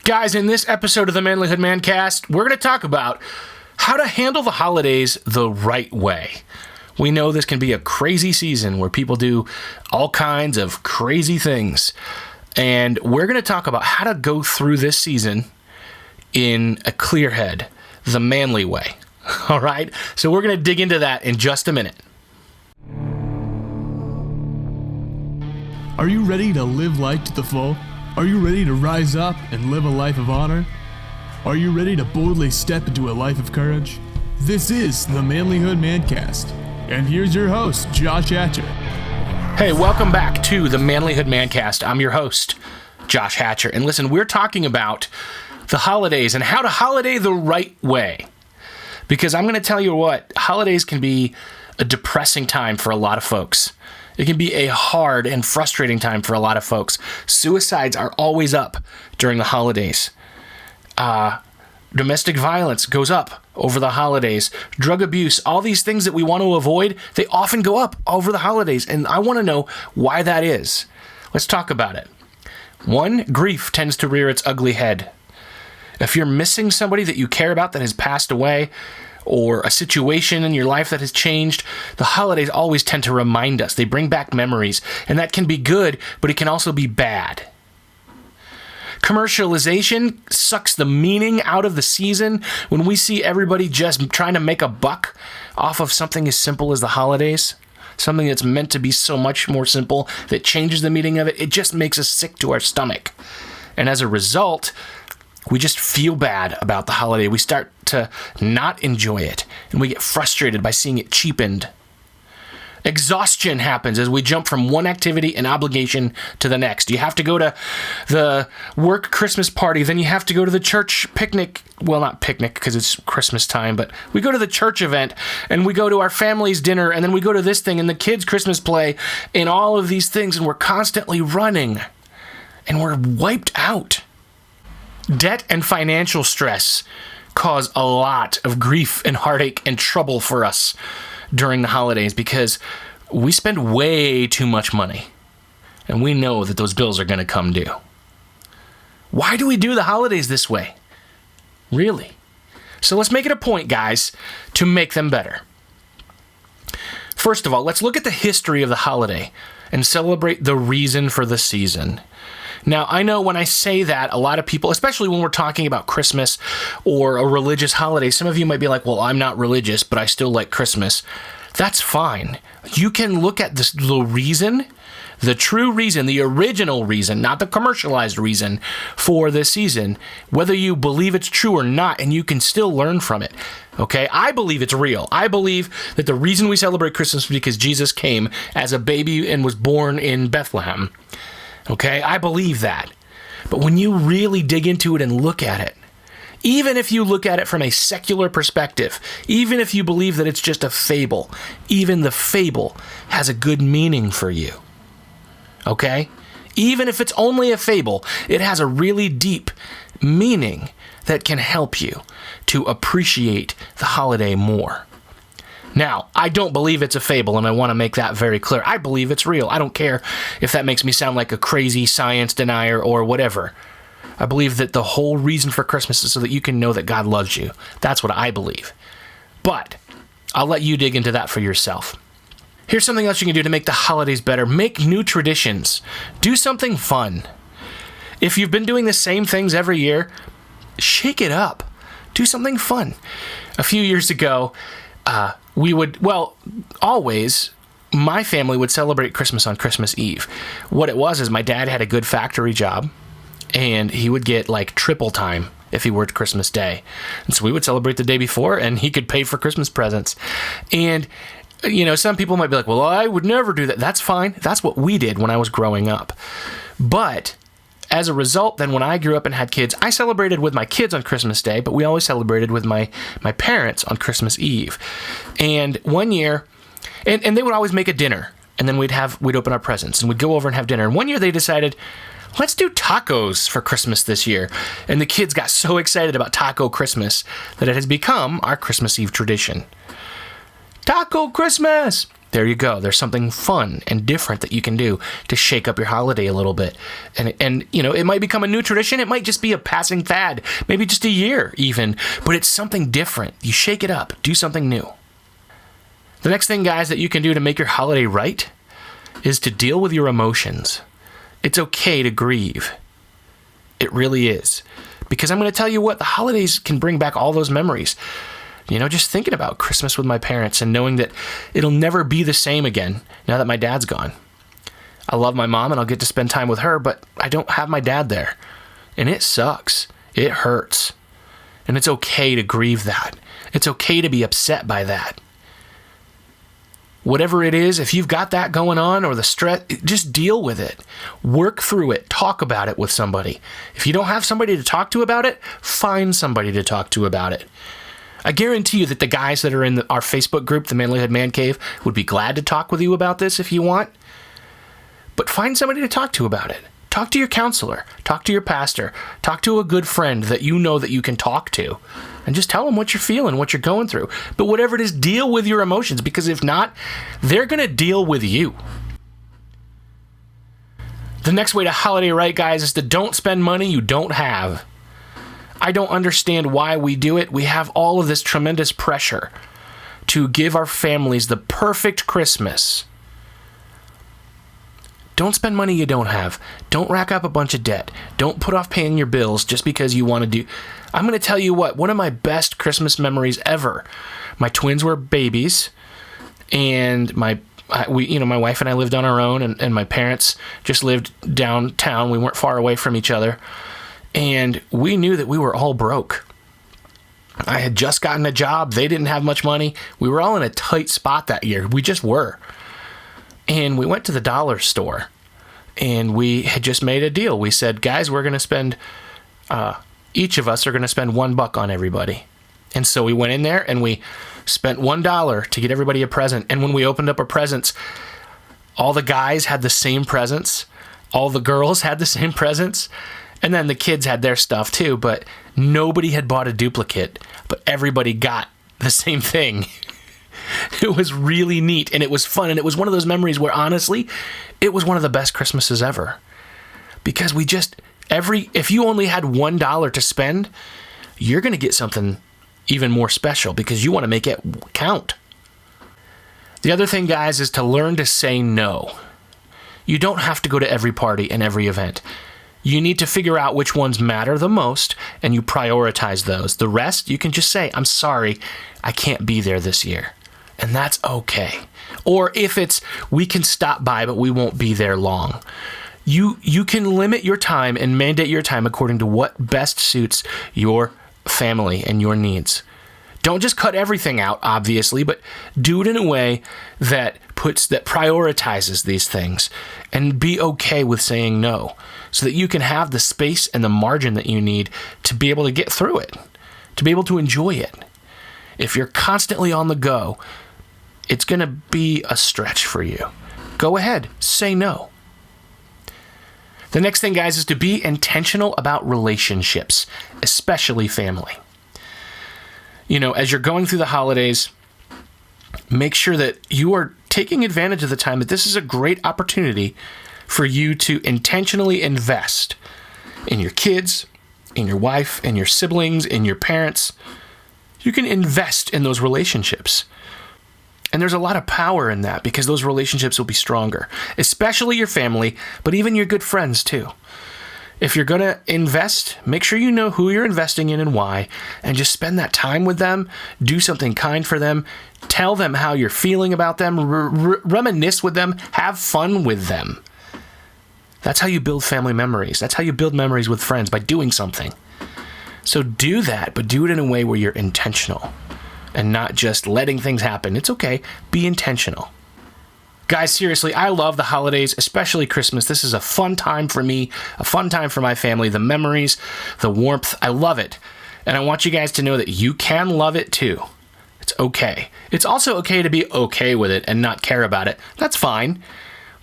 Guys, in this episode of the Manlihood ManCast, we're going to talk about how to handle the holidays the right way. We know this can be a crazy season where people do all kinds of crazy things. And we're going to talk about how to go through this season in a clear head, the manly way. All right? So we're going to dig into that in just a minute. Are you ready to live life to the full? Are you ready to rise up and live a life of honor? Are you ready to boldly step into a life of courage? This is the Manlihood ManCast. And here's your host, Josh Hatcher. Hey, welcome back to the Manlihood ManCast. I'm your host, Josh Hatcher. And listen, we're talking about the holidays and how to holiday the right way. Because I'm going to tell you what, holidays can be a depressing time for a lot of folks. It can be a hard and frustrating time for a lot of folks. Suicides are always up during the holidays. Domestic violence goes up over the holidays. Drug abuse, all these things that we want to avoid, they often go up over the holidays. And I want to know why that is. Let's talk about it. One, grief tends to rear its ugly head. If you're missing somebody that you care about that has passed away, or a situation in your life that has changed, the holidays always tend to remind us. They bring back memories, and that can be good, but it can also be bad. Commercialization sucks the meaning out of the season when we see everybody just trying to make a buck off of something as simple as the holidays. Something that's meant to be so much more simple that changes the meaning of it. It just makes us sick to our stomach. And as a result, we just feel bad about the holiday. We start to not enjoy it, and we get frustrated by seeing it cheapened. Exhaustion happens as we jump from one activity and obligation to the next. You have to go to the work Christmas party, then you have to go to the church picnic. Well, not picnic because it's Christmas time, but we go to the church event, and we go to our family's dinner, and then we go to this thing and the kids' Christmas play, and all of these things, and we're constantly running, and we're wiped out. Debt and financial stress cause a lot of grief and heartache and trouble for us during the holidays because we spend way too much money, and we know that those bills are going to come due. Why do we do the holidays this way? Really? So let's make it a point, guys, to make them better. First of all, let's look at the history of the holiday and celebrate the reason for the season. Now, I know when I say that, a lot of people, especially when we're talking about Christmas or a religious holiday, some of you might be like, well, I'm not religious, but I still like Christmas. That's fine. You can look at the reason, the true reason, the original reason, not the commercialized reason for this season, whether you believe it's true or not, and you can still learn from it. Okay, I believe it's real. I believe that the reason we celebrate Christmas is because Jesus came as a baby and was born in Bethlehem. Okay, I believe that. But when you really dig into it and look at it, even if you look at it from a secular perspective, even if you believe that it's just a fable, even the fable has a good meaning for you. Okay? Even if it's only a fable, it has a really deep meaning that can help you to appreciate the holiday more. Now, I don't believe it's a fable, and I want to make that very clear. I believe it's real. I don't care if that makes me sound like a crazy science denier or whatever. I believe that the whole reason for Christmas is so that you can know that God loves you. That's what I believe. But I'll let you dig into that for yourself. Here's something else you can do to make the holidays better. Make new traditions. Do something fun. If you've been doing the same things every year, shake it up. Do something fun. A few years ago, my family would celebrate Christmas on Christmas Eve. What it was is my dad had a good factory job, and he would get like triple time if he worked Christmas Day. And so we would celebrate the day before, and he could pay for Christmas presents. And, you know, some people might be like, well, I would never do that. That's fine. That's what we did when I was growing up. But as a result, then when I grew up and had kids, I celebrated with my kids on Christmas Day, but we always celebrated with my parents on Christmas Eve. And one year, and they would always make a dinner, and then we'd open our presents, and we'd go over and have dinner. And one year they decided, let's do tacos for Christmas this year. And the kids got so excited about Taco Christmas that it has become our Christmas Eve tradition. Taco Christmas! there you go. There's something fun and different that you can do to shake up your holiday a little bit. And you know, it might become a new tradition. It might just be a passing fad, maybe just a year even, but it's something different. You shake it up, do something new. The next thing, guys, that you can do to make your holiday right is to deal with your emotions. It's okay to grieve. It really is. Because I'm going to tell you what, the holidays can bring back all those memories. You know, just thinking about Christmas with my parents and knowing that it'll never be the same again now that my dad's gone. I love my mom and I'll get to spend time with her, but I don't have my dad there. And it sucks. It hurts. And it's okay to grieve that. It's okay to be upset by that. Whatever it is, if you've got that going on or the stress, just deal with it. Work through it. Talk about it with somebody. If you don't have somebody to talk to about it, find somebody to talk to about it. I guarantee you that the guys that are in our Facebook group, the Manlihood Man Cave, would be glad to talk with you about this if you want. But find somebody to talk to about it. Talk to your counselor. Talk to your pastor. Talk to a good friend that you know that you can talk to. And just tell them what you're feeling, what you're going through. But whatever it is, deal with your emotions, because if not, they're going to deal with you. The next way to holiday right, guys, is to don't spend money you don't have. I don't understand why we do it. We have all of this tremendous pressure to give our families the perfect Christmas. Don't spend money you don't have. Don't rack up a bunch of debt. Don't put off paying your bills just because you want to do... I'm going to tell you what, one of my best Christmas memories ever. My twins were babies, and my wife and I lived on our own, and my parents just lived downtown. We weren't far away from each other, and we knew that we were all broke. I had just gotten a job. They didn't have much money. We were all in a tight spot that year. We just were. And we went to the dollar store, and we had just made a deal. We said, guys, we're going to spend... each of us are going to spend $1 on everybody. And so we went in there and we spent $1 to get everybody a present. And when we opened up our presents, all the guys had the same presents. All the girls had the same presents. And then the kids had their stuff too, but nobody had bought a duplicate, but everybody got the same thing. It was really neat and it was fun. And it was one of those memories where honestly, it was one of the best Christmases ever. Because we just... if you only had $1 to spend, you're going to get something even more special because you want to make it count. The other thing, guys, is to learn to say no. You don't have to go to every party and every event. You need to figure out which ones matter the most, and you prioritize those. The rest, you can just say, I'm sorry, I can't be there this year. And that's okay. Or if it's, we can stop by, but we won't be there long. You can limit your time and mandate your time according to what best suits your family and your needs. Don't just cut everything out, obviously, but do it in a way that prioritizes these things, and be okay with saying no so that you can have the space and the margin that you need to be able to get through it, to be able to enjoy it. If you're constantly on the go, it's going to be a stretch for you. Go ahead, say no. The next thing, guys, is to be intentional about relationships, especially family. You know, as you're going through the holidays, make sure that you are taking advantage of the time, that this is a great opportunity for you to intentionally invest in your kids, in your wife, in your siblings, in your parents. You can invest in those relationships. And there's a lot of power in that because those relationships will be stronger, especially your family, but even your good friends too. If you're going to invest, make sure you know who you're investing in and why, and just spend that time with them, do something kind for them, tell them how you're feeling about them, reminisce with them, have fun with them. That's how you build family memories. That's how you build memories with friends, by doing something. So do that, but do it in a way where you're intentional. And not just letting things happen. It's okay. Be intentional. Guys, seriously, I love the holidays, especially Christmas. This is a fun time for me, a fun time for my family. The memories, the warmth, I love it. And I want you guys to know that you can love it too. It's okay. It's also okay to be okay with it and not care about it. That's fine.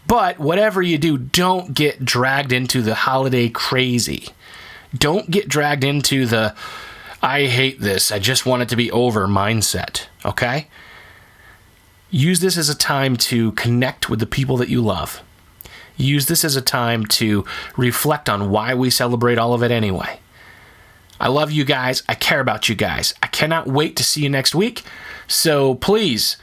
But whatever you do, don't get dragged into the holiday crazy. Don't get dragged into the... I hate this, I just want it to be over mindset, okay? Use this as a time to connect with the people that you love. Use this as a time to reflect on why we celebrate all of it anyway. I love you guys. I care about you guys. I cannot wait to see you next week. So please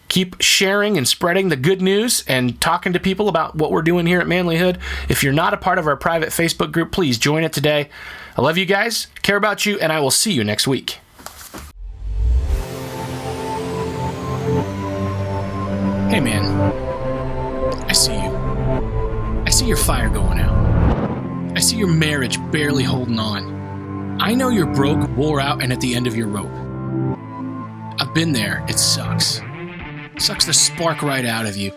keep sharing and spreading the good news and talking to people about what we're doing here at Manlihood. If you're not a part of our private Facebook group, please join it today. I love you guys, care about you, and I will see you next week. Hey man, I see you. I see your fire going out. I see your marriage barely holding on. I know you're broke, wore out, and at the end of your rope. I've been there. It sucks. Sucks the spark right out of you.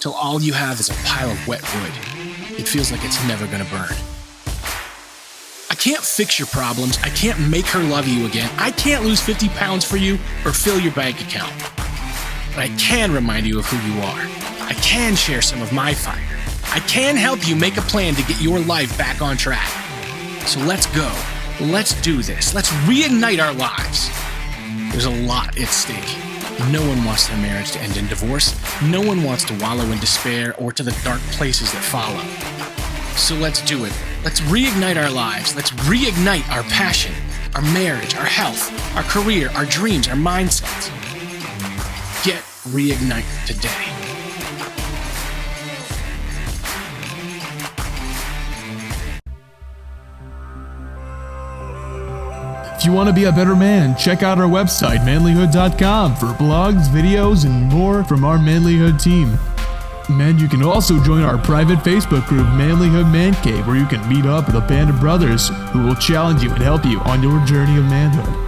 Till all you have is a pile of wet wood. It feels like it's never gonna burn. I can't fix your problems. I can't make her love you again. I can't lose 50 pounds for you or fill your bank account. But I can remind you of who you are. I can share some of my fire. I can help you make a plan to get your life back on track. So let's go. Let's do this. Let's reignite our lives. There's a lot at stake. No one wants their marriage to end in divorce. No one wants to wallow in despair or to the dark places that follow. So let's do it. Let's reignite our lives. Let's reignite our passion, our marriage, our health, our career, our dreams, our mindsets. Get reignite today. If you want to be a better man, check out our website, manlihood.com, for blogs, videos, and more from our Manlihood team. And you can also join our private Facebook group, Manlihood ManCast, where you can meet up with a band of brothers who will challenge you and help you on your journey of manhood.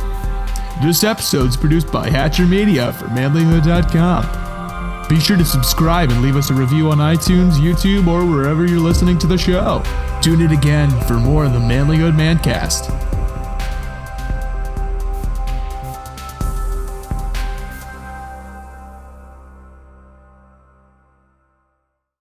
This episode is produced by Hatcher Media for manlihood.com. Be sure to subscribe and leave us a review on iTunes, YouTube, or wherever you're listening to the show. Tune in again for more of the Manlihood ManCast.